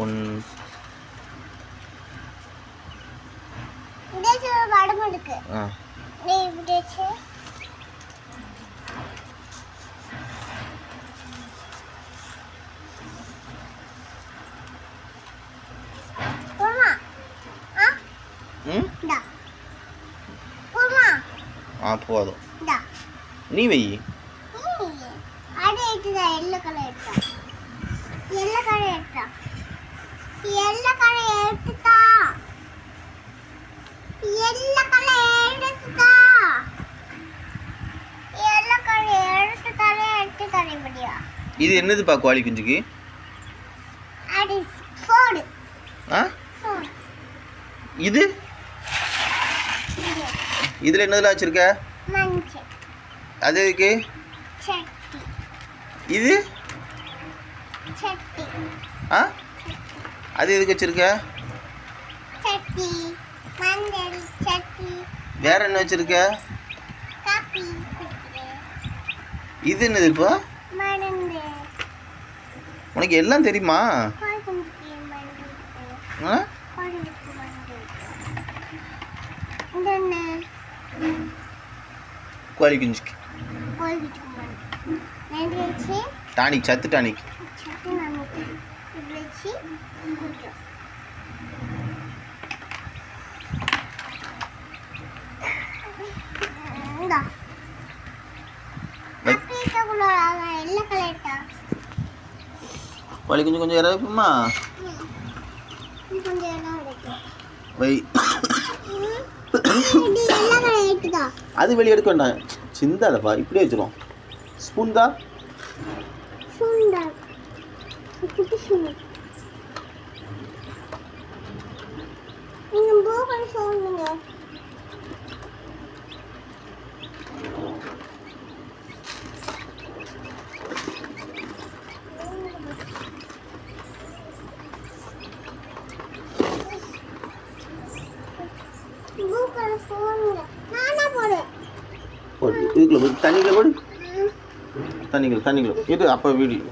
one போதும் நீ வை இது என்னதுப்பா கோழி குஞ்சுக்கு இது இதுல என்னதுல வச்சிருக்க அது எதுக்கு இது அது எதுக்கு வச்சிருக்க வேற என்ன வச்சிருக்க இது என்னது இப்போ உனக்கு எல்லாம் தெரியுமா கோழி குஞ்சுக்கு டானிக் சத்து டானிக் கோழி குஞ்சு கொஞ்சம் இறக்குமா வை அது வெளியே எடுக்க வேண்டாம் சிந்தாதப்பா இப்படியே வச்சிரும் ஸ்பூன் தான் இதுக்குள்ள தண்ணிக்குள்ள போடு தண்ணிக்குள்ள இது அப்போ வீடியோ